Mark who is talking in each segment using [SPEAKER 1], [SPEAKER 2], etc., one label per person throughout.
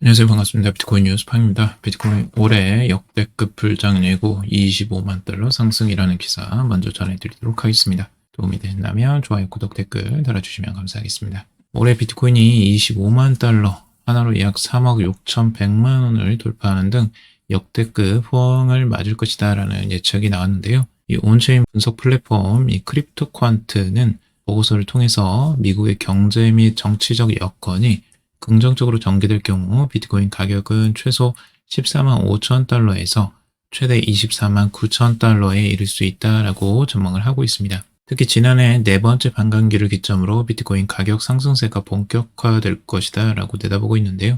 [SPEAKER 1] 안녕하세요. 반갑습니다. 비트코인 뉴스팡입니다. 비트코인 올해 역대급 불장 내고 25만 달러 상승이라는 기사 먼저 전해드리도록 하겠습니다. 도움이 된다면 좋아요, 구독, 댓글 달아주시면 감사하겠습니다. 올해 비트코인이 25만 달러, 하나로 약 3억 6,100만 원을 돌파하는 등 역대급 호황을 맞을 것이다 라는 예측이 나왔는데요. 이 온체인 분석 플랫폼 이 크립토퀀트는 보고서를 통해서 미국의 경제 및 정치적 여건이 긍정적으로 전개될 경우 비트코인 가격은 최소 14만 5천 달러에서 최대 24만 9천 달러에 이를 수 있다라고 전망을 하고 있습니다. 특히 지난해 네 번째 반감기를 기점으로 비트코인 가격 상승세가 본격화될 것이다 라고 내다보고 있는데요.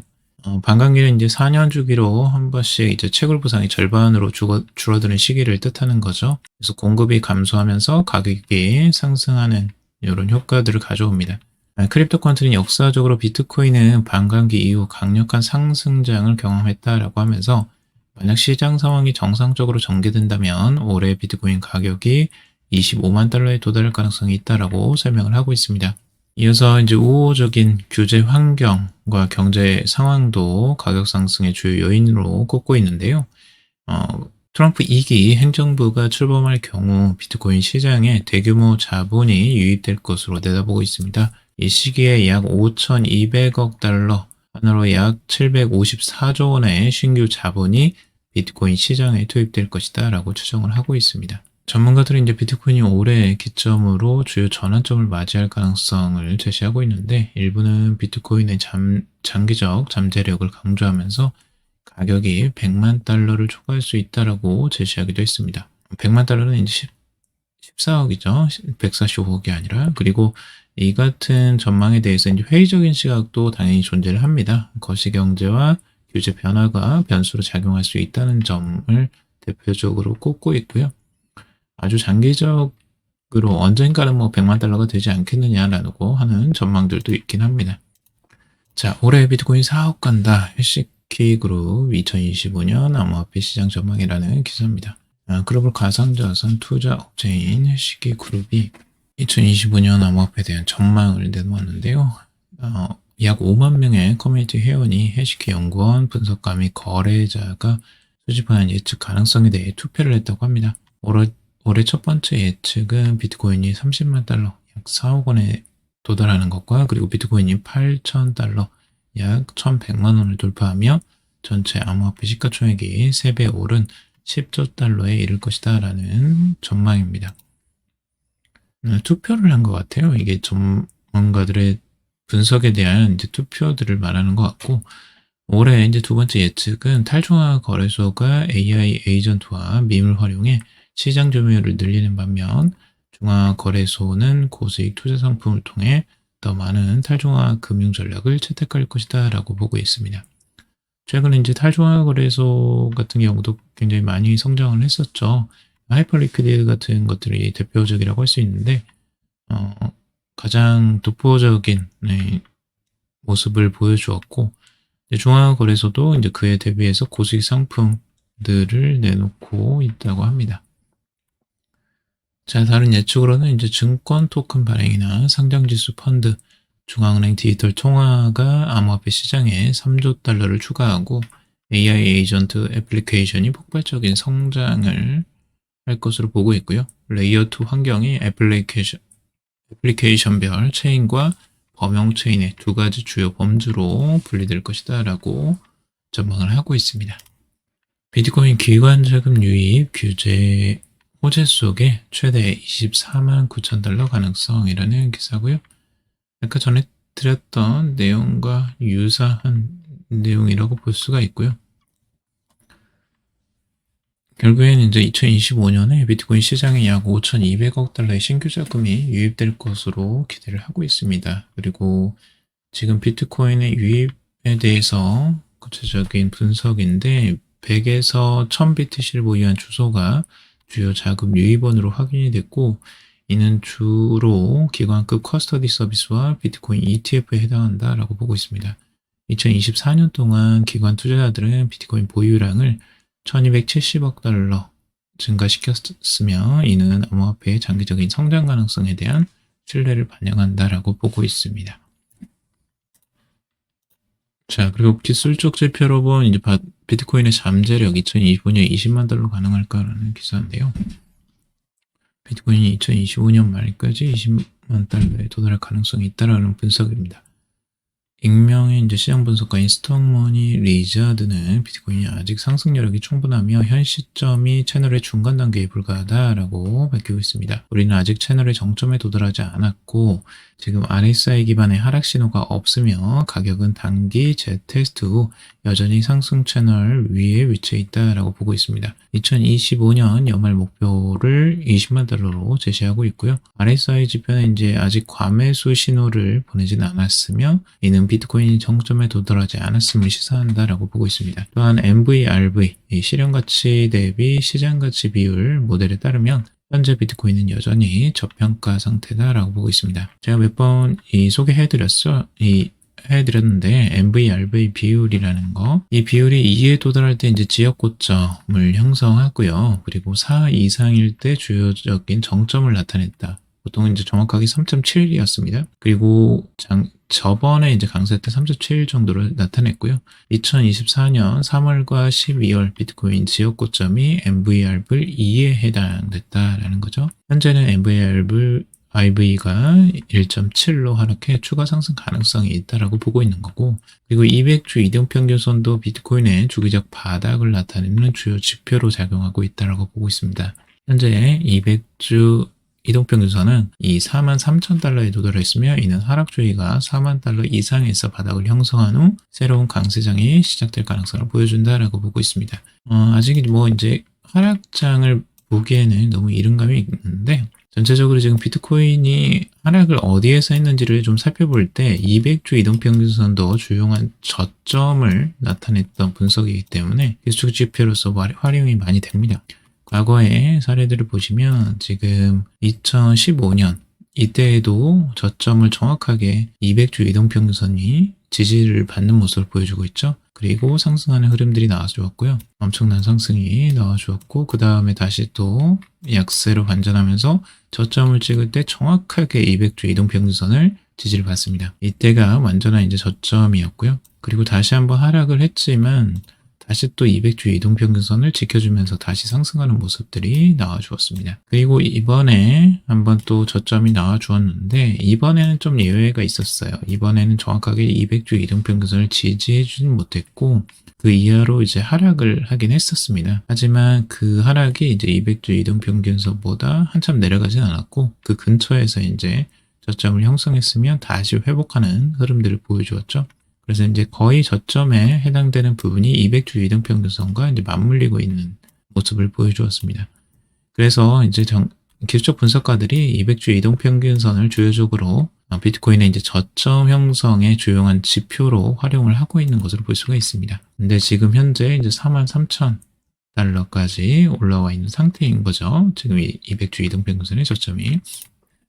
[SPEAKER 1] 반감기는 이제 4년 주기로 한 번씩 이제 채굴 보상이 절반으로 줄어드는 시기를 뜻하는 거죠. 그래서 공급이 감소하면서 가격이 상승하는 이런 효과들을 가져옵니다. 크립토컨트는 역사적으로 비트코인은 반감기 이후 강력한 상승장을 경험했다라고 하면서 만약 시장 상황이 정상적으로 전개된다면 올해 비트코인 가격이 25만 달러에 도달할 가능성이 있다라고 설명을 하고 있습니다. 이어서 이제 우호적인 규제 환경과 경제 상황도 가격 상승의 주요 요인으로 꼽고 있는데요. 트럼프 2기 행정부가 출범할 경우 비트코인 시장에 대규모 자본이 유입될 것으로 내다보고 있습니다. 이 시기에 약 5,200억 달러, 하나로 약 754조 원의 신규 자본이 비트코인 시장에 투입될 것이다 라고 추정을 하고 있습니다. 전문가들은 이제 비트코인이 올해 기점으로 주요 전환점을 맞이할 가능성을 제시하고 있는데 일부는 비트코인의 장기적 잠재력을 강조하면서 가격이 100만 달러를 초과할 수 있다라고 제시하기도 했습니다. 100만 달러는 이제 14억이죠. 145억이 아니라. 그리고 이 같은 전망에 대해서 이제 회의적인 시각도 당연히 존재를 합니다. 거시경제와 규제 변화가 변수로 작용할 수 있다는 점을 대표적으로 꼽고 있고요. 아주 장기적으로 언젠가는 뭐 100만 달러가 되지 않겠느냐라고 하는 전망들도 있긴 합니다. 자, 올해 비트코인 4억 간다. 해시키그룹 2025년 암호화폐 시장 전망이라는 기사입니다. 글로벌 가상자산 투자 업체인 해시키그룹이 2025년 암호화폐에 대한 전망을 내놓았는데요. 약 5만 명의 커뮤니티 회원이 해시키 연구원, 분석가 및 거래자가 수집한 예측 가능성에 대해 투표를 했다고 합니다. 올해 첫 번째 예측은 비트코인이 30만 달러, 약 4억 원에 도달하는 것과 그리고 비트코인이 8천 달러, 약 1,100만 원을 돌파하며 전체 암호화폐 시가총액이 3배 오른 10조 달러에 이를 것이다 라는 전망입니다. 투표를 한 것 같아요. 이게 전문가들의 분석에 대한 이제 투표들을 말하는 것 같고, 올해 이제 두 번째 예측은 탈중앙 거래소가 AI 에이전트와 밈을 활용해 시장 점유율을 늘리는 반면, 중앙 거래소는 고수익 투자 상품을 통해 더 많은 탈중앙 금융 전략을 채택할 것이다 라고 보고 있습니다. 최근에 이제 탈중앙 거래소 같은 경우도 굉장히 많이 성장을 했었죠. 하이퍼리퀴드 같은 것들이 대표적이라고 할 수 있는데 가장 독보적인 모습을 보여주었고 중앙거래소도 이제 그에 대비해서 고수익 상품들을 내놓고 있다고 합니다. 자, 다른 예측으로는 이제 증권 토큰 발행이나 상장지수 펀드, 중앙은행 디지털 통화가 암호화폐 시장에 3조 달러를 추가하고 AI 에이전트 애플리케이션이 폭발적인 성장을 할 것으로 보고 있고요. 레이어 2 환경이 애플리케이션별 체인과 범용 체인의 두 가지 주요 범주로 분리될 것이다 라고 전망을 하고 있습니다. 비트코인 기관 자금 유입 규제 호재 속에 최대 24만 9천 달러 가능성이라는 기사고요. 아까 전에 드렸던 내용과 유사한 내용이라고 볼 수가 있고요. 결국에는 이제 2025년에 비트코인 시장에 약 5,200억 달러의 신규 자금이 유입될 것으로 기대를 하고 있습니다. 그리고 지금 비트코인의 유입에 대해서 구체적인 분석인데 100에서 1000BTC를 보유한 주소가 주요 자금 유입원으로 확인이 됐고 이는 주로 기관급 커스터디 서비스와 비트코인 ETF에 해당한다라고 보고 있습니다. 2024년 동안 기관 투자자들은 비트코인 보유량을 1270억 달러 증가시켰으며 이는 암호화폐의 장기적인 성장 가능성에 대한 신뢰를 반영한다라고 보고 있습니다. 자, 그리고 기술적 지표로 본 이제 비트코인의 잠재력 2025년 20만 달러 가능할까라는 기사인데요. 비트코인이 2025년 말까지 20만 달러에 도달할 가능성이 있다라는 분석입니다. 익명의 이제 시장 분석가인 스톡머니 리자드는 비트코인이 아직 상승 여력이 충분하며 현 시점이 채널의 중간 단계에 불과하다라고 밝히고 있습니다. 우리는 아직 채널의 정점에 도달하지 않았고 지금 RSI 기반의 하락 신호가 없으며 가격은 단기 재테스트 후 여전히 상승 채널 위에 위치해 있다라고 보고 있습니다. 2025년 연말 목표를 20만 달러로 제시하고 있고요. RSI 지표는 이제 아직 과매수 신호를 보내진 않았으며 이는 비트코인이 정점에 도달하지 않았음을 시사한다라고 보고 있습니다. 또한 MVRV, 실현가치 대비 시장가치 비율 모델에 따르면 현재 비트코인은 여전히 저평가 상태다라고 보고 있습니다. 제가 몇 번 해드렸는데 MVRV 비율이라는 거, 이 비율이 2에 도달할 때 이제 지역 고점을 형성하고요. 그리고 4 이상일 때 주요적인 정점을 나타냈다. 보통 이제 정확하게 3.7이었습니다. 그리고 저번에 이제 강세 때 3.7 정도를 나타냈고요. 2024년 3월과 12월 비트코인 지역 고점이 MVRV2에 해당됐다라는 거죠. 현재는 MVRV가 1.7로 하락해 추가 상승 가능성이 있다라고 보고 있는 거고, 그리고 200주 이동평균선도 비트코인의 주기적 바닥을 나타내는 주요 지표로 작용하고 있다라고 보고 있습니다. 현재 200주 이동평균선은 이 43,000달러에 도달했으며 이는 하락주의가 4만 달러 이상에서 바닥을 형성한 후 새로운 강세장이 시작될 가능성을 보여준다라고 보고 있습니다. 아직 뭐 이제 하락장을 보기에는 너무 이른 감이 있는데, 전체적으로 지금 비트코인이 하락을 어디에서 했는지를 좀 살펴볼 때 200주 이동평균선도 주요한 저점을 나타냈던 분석이기 때문에 기술적 지표로서 활용이 많이 됩니다. 과거의 사례들을 보시면 지금 2015년 이때에도 저점을 정확하게 200주 이동평균선이 지지를 받는 모습을 보여주고 있죠. 그리고 상승하는 흐름들이 나와주었고요. 엄청난 상승이 나와주었고 그 다음에 다시 또 약세로 반전하면서 저점을 찍을 때 정확하게 200주 이동평균선을 지지를 받습니다. 이때가 완전한 이제 저점이었고요. 그리고 다시 한번 하락을 했지만 다시 또 200주 이동평균선을 지켜주면서 다시 상승하는 모습들이 나와주었습니다. 그리고 이번에 한번 또 저점이 나와주었는데 이번에는 좀 예외가 있었어요. 이번에는 정확하게 200주 이동평균선을 지지해주진 못했고 그 이하로 이제 하락을 하긴 했었습니다. 하지만 그 하락이 이제 200주 이동평균선보다 한참 내려가진 않았고 그 근처에서 이제 저점을 형성했으면 다시 회복하는 흐름들을 보여주었죠. 그래서 이제 거의 저점에 해당되는 부분이 200주 이동평균선과 이제 맞물리고 있는 모습을 보여주었습니다. 그래서 이제 기술적 분석가들이 200주 이동평균선을 주요적으로 비트코인의 이제 저점 형성의 주요한 지표로 활용을 하고 있는 것으로 볼 수가 있습니다. 근데 지금 현재 이제 43,000달러까지 올라와 있는 상태인 거죠. 지금 이 200주 이동평균선의 저점이.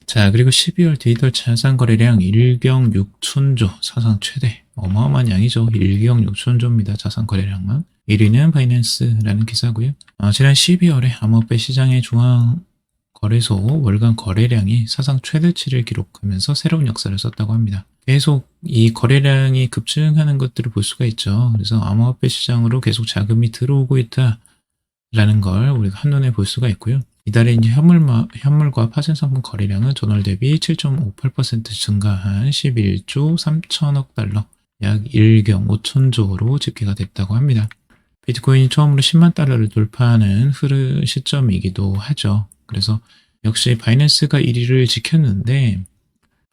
[SPEAKER 1] 자, 그리고 12월 디지털 자산 거래량 1경 6천조 사상 최대. 어마어마한 양이죠. 1경 6천조입니다. 자산 거래량만. 1위는 바이낸스라는 기사고요. 지난 12월에 암호화폐 시장의 중앙 거래소 월간 거래량이 사상 최대치를 기록하면서 새로운 역사를 썼다고 합니다. 계속 이 거래량이 급증하는 것들을 볼 수가 있죠. 그래서 암호화폐 시장으로 계속 자금이 들어오고 있다라는 걸 우리가 한눈에 볼 수가 있고요. 이달에 이제 현물과 파생 상품 거래량은 전월 대비 7.58% 증가한 11조 3천억 달러, 약 1경 5천조로 집계가 됐다고 합니다. 비트코인이 처음으로 10만 달러를 돌파하는 시점이기도 하죠. 그래서 역시 바이낸스가 1위를 지켰는데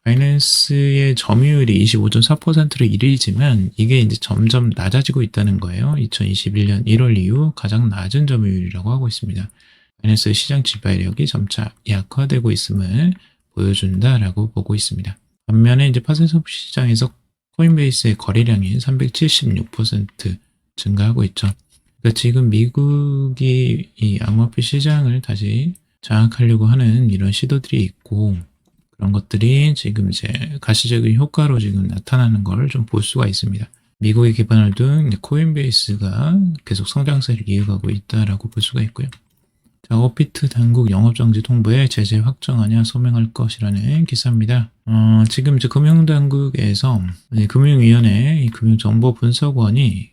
[SPEAKER 1] 바이낸스의 점유율이 25.4%로 1위지만 이게 이제 점점 낮아지고 있다는 거예요. 2021년 1월 이후 가장 낮은 점유율이라고 하고 있습니다. 바이낸스의 시장 지배력이 점차 약화되고 있음을 보여준다라고 보고 있습니다. 반면에 이제 파생상품 시장에서 코인베이스의 거래량이 376% 증가하고 있죠. 그러니까 지금 미국이 이 암호화폐 시장을 다시 장악하려고 하는 이런 시도들이 있고 그런 것들이 지금 이제 가시적인 효과로 지금 나타나는 걸 좀 볼 수가 있습니다. 미국의 기반을 둔 코인베이스가 계속 성장세를 이어가고 있다라고 볼 수가 있고요. 자, 업비트 당국 영업정지 통보에 제재 확정하냐 소명할 것이라는 기사입니다. 지금 이제 금융당국에서 금융위원회 이 금융정보분석원이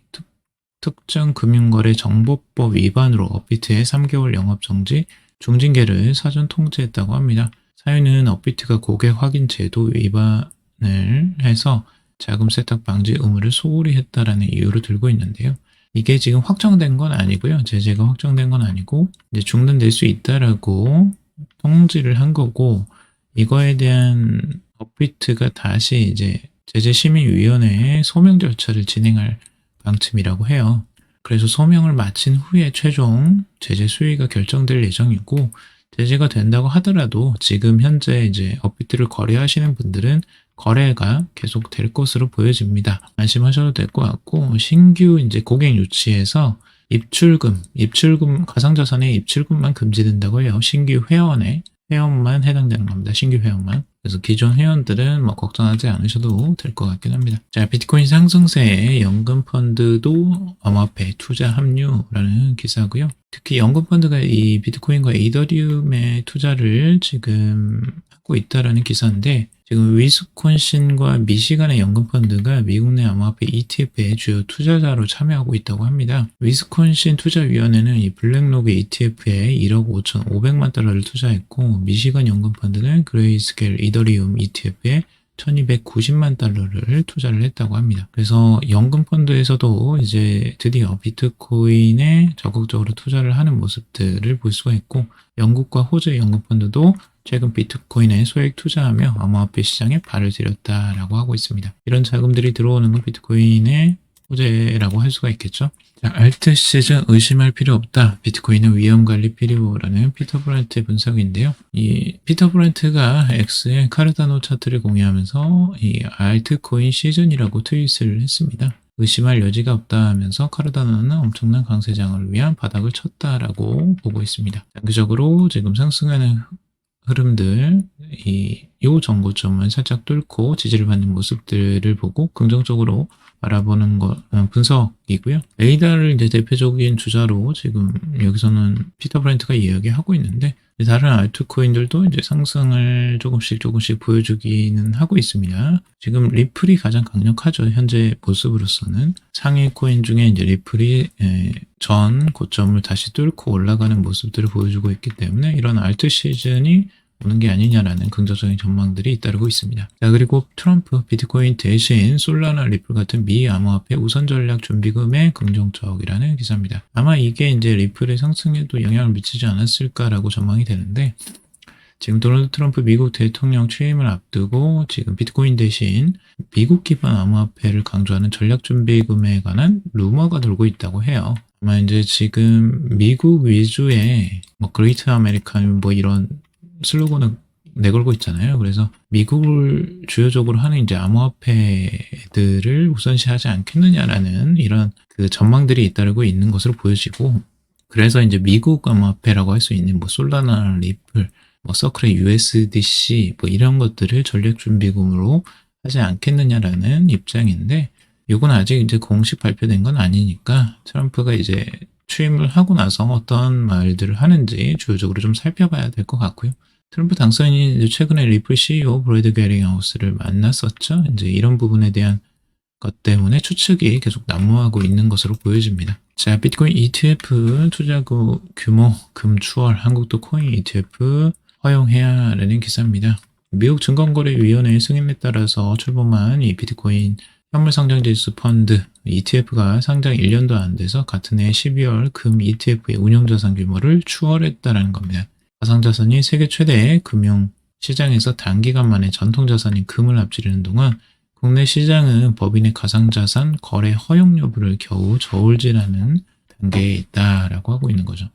[SPEAKER 1] 특정 금융거래 정보법 위반으로 업비트의 3개월 영업정지 중징계를 사전 통지했다고 합니다. 사유는 업비트가 고객 확인 제도 위반을 해서 자금 세탁 방지 의무를 소홀히 했다라는 이유로 들고 있는데요. 이게 지금 확정된 건 아니고요. 제재가 확정된 건 아니고 이제 중단될 수 있다라고 통지를 한 거고, 이거에 대한 업비트가 다시 이제 제재심의위원회에 소명 절차를 진행할 방침이라고 해요. 그래서 소명을 마친 후에 최종 제재 수위가 결정될 예정이고, 제재가 된다고 하더라도 지금 현재 이제 업비트를 거래하시는 분들은 거래가 계속 될 것으로 보여집니다. 안심하셔도 될 것 같고, 신규 이제 고객 유치에서 입출금, 가상자산의 입출금만 금지된다고 해요. 신규 회원만 해당되는 겁니다. 신규 회원만. 그래서 기존 회원들은 뭐 걱정하지 않으셔도 될 것 같긴 합니다. 자, 비트코인 상승세에 연금펀드도 암호화폐 투자 합류라는 기사고요. 특히 연금펀드가 이 비트코인과 이더리움의 투자를 지금 하고 있다라는 기사인데, 지금 위스콘신과 미시간의 연금펀드가 미국 내 암호화폐 ETF의 주요 투자자로 참여하고 있다고 합니다. 위스콘신 투자위원회는 이 블랙로그 ETF에 1억 5,500만 달러를 투자했고, 미시간 연금펀드는 그레이스케일 이더리움 ETF에 1290만 달러를 투자를 했다고 합니다. 그래서 연금펀드에서도 이제 드디어 비트코인에 적극적으로 투자를 하는 모습들을 볼 수가 있고, 영국과 호주의 연금펀드도 최근 비트코인에 소액 투자하며 암호화폐 시장에 발을 들였다라고 하고 있습니다. 이런 자금들이 들어오는 건 비트코인의 호재라고 할 수가 있겠죠. 자, 알트 시즌 의심할 필요 없다. 비트코인은 위험 관리 필요라는 피터 브란트의 분석인데요. 이 피터 브란트가 X의 카르다노 차트를 공유하면서 이 알트코인 시즌이라고 트윗을 했습니다. 의심할 여지가 없다 하면서 카르다노는 엄청난 강세장을 위한 바닥을 쳤다라고 보고 있습니다. 장기적으로 지금 상승하는 흐름들, 요 정고점을 살짝 뚫고 지지를 받는 모습들을 보고 긍정적으로 바라보는 것, 분석이고요. 에이다를 이제 대표적인 주자로 지금 여기서는 피터 브랜트가 이야기하고 있는데, 다른 알트코인들도 이제 상승을 조금씩 보여주기는 하고 있습니다. 지금 리플이 가장 강력하죠. 현재 모습으로서는. 상위 코인 중에 이제 리플이 전 고점을 다시 뚫고 올라가는 모습들을 보여주고 있기 때문에 이런 알트 시즌이 오는 게 아니냐라는 긍정적인 전망들이 잇따르고 있습니다. 자, 그리고 트럼프 비트코인 대신 솔라나 리플 같은 미 암호화폐 우선 전략 준비금의 긍정적이라는 기사입니다. 아마 이게 이제 리플의 상승에도 영향을 미치지 않았을까라고 전망이 되는데, 지금 도널드 트럼프 미국 대통령 취임을 앞두고 지금 비트코인 대신 미국 기반 암호화폐를 강조하는 전략 준비금에 관한 루머가 돌고 있다고 해요. 아마 이제 지금 미국 위주의 뭐 그레이트 아메리칸 뭐 이런 슬로건을 내걸고 있잖아요. 그래서 미국을 주요적으로 하는 이제 암호화폐들을 우선시하지 않겠느냐라는 이런 그 전망들이 잇따르고 있는 것으로 보여지고, 그래서 이제 미국 암호화폐라고 할 수 있는 뭐 솔라나, 리플, 뭐 서클의 USDC 뭐 이런 것들을 전략 준비금으로 하지 않겠느냐라는 입장인데, 이건 아직 이제 공식 발표된 건 아니니까 트럼프가 이제 취임을 하고 나서 어떤 말들을 하는지 주요적으로 좀 살펴봐야 될 것 같고요. 트럼프 당선인이 최근에 리플 CEO 브래드 게링하우스를 만났었죠. 이제 이런 부분에 대한 것 때문에 추측이 계속 난무하고 있는 것으로 보여집니다. 자, 비트코인 ETF 투자 규모 금추월 한국도 코인 ETF 허용해야 하는 기사입니다. 미국 증권거래위원회의 승인에 따라서 출범한 이 비트코인 현물상장지수 펀드 ETF가 상장 1년도 안 돼서 같은 해 12월 금 ETF의 운용자산 규모를 추월했다는 겁니다. 가상자산이 세계 최대의 금융시장에서 단기간 만에 전통자산인 금을 앞지르는 동안 국내 시장은 법인의 가상자산 거래 허용 여부를 겨우 저울질하는 단계에 있다라고 하고 있는 거죠.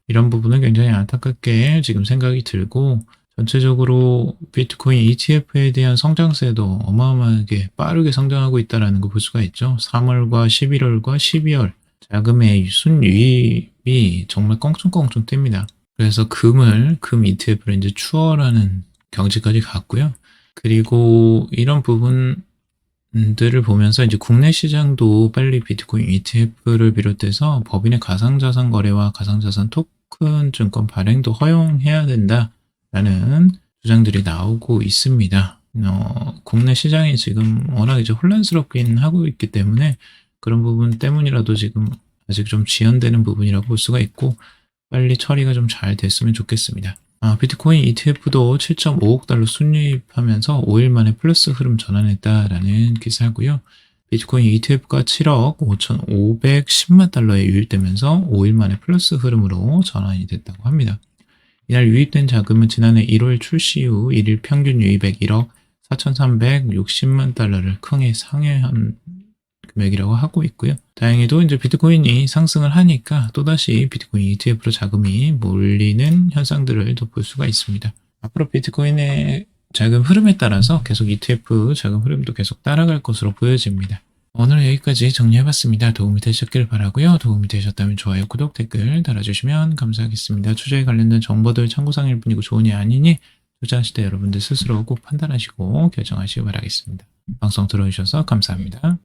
[SPEAKER 1] 이런 부분은 굉장히 안타깝게 지금 생각이 들고, 전체적으로 비트코인 ETF에 대한 성장세도 어마어마하게 빠르게 성장하고 있다는 거 볼 수가 있죠. 3월과 11월과 12월 자금의 순유입이 정말 껑충껑충 뜹니다. 그래서 금 ETF를 이제 추월하는 경지까지 갔고요. 그리고 이런 부분들을 보면서 이제 국내 시장도 빨리 비트코인 ETF를 비롯해서 법인의 가상자산 거래와 가상자산 토큰 증권 발행도 허용해야 된다라는 주장들이 나오고 있습니다. 국내 시장이 지금 워낙 이제 혼란스럽긴 하고 있기 때문에 그런 부분 때문이라도 지금 아직 좀 지연되는 부분이라고 볼 수가 있고 빨리 처리가 좀 잘 됐으면 좋겠습니다. 비트코인 ETF도 7.5억 달러 순이입하면서 5일 만에 플러스 흐름 전환했다라는 기사고요. 비트코인 ETF가 7억 5,510만 달러에 유입되면서 5일 만에 플러스 흐름으로 전환이 됐다고 합니다. 이날 유입된 자금은 지난해 1월 출시 후 1일 평균 유입액 1억 4,360만 달러를 크게 상회한 금액이라고 하고 있고요. 다행히도 이제 비트코인이 상승을 하니까 또다시 비트코인 ETF로 자금이 몰리는 현상들을 또 볼 수가 있습니다. 앞으로 비트코인의 자금 흐름에 따라서 계속 ETF 자금 흐름도 계속 따라갈 것으로 보여집니다. 오늘 여기까지 정리해봤습니다. 도움이 되셨길 바라고요. 도움이 되셨다면 좋아요, 구독, 댓글 달아주시면 감사하겠습니다. 투자에 관련된 정보들 참고사항일 뿐이고 조언이 아니니 투자하실 때 여러분들 스스로 꼭 판단하시고 결정하시기 바라겠습니다. 방송 들어주셔서 감사합니다.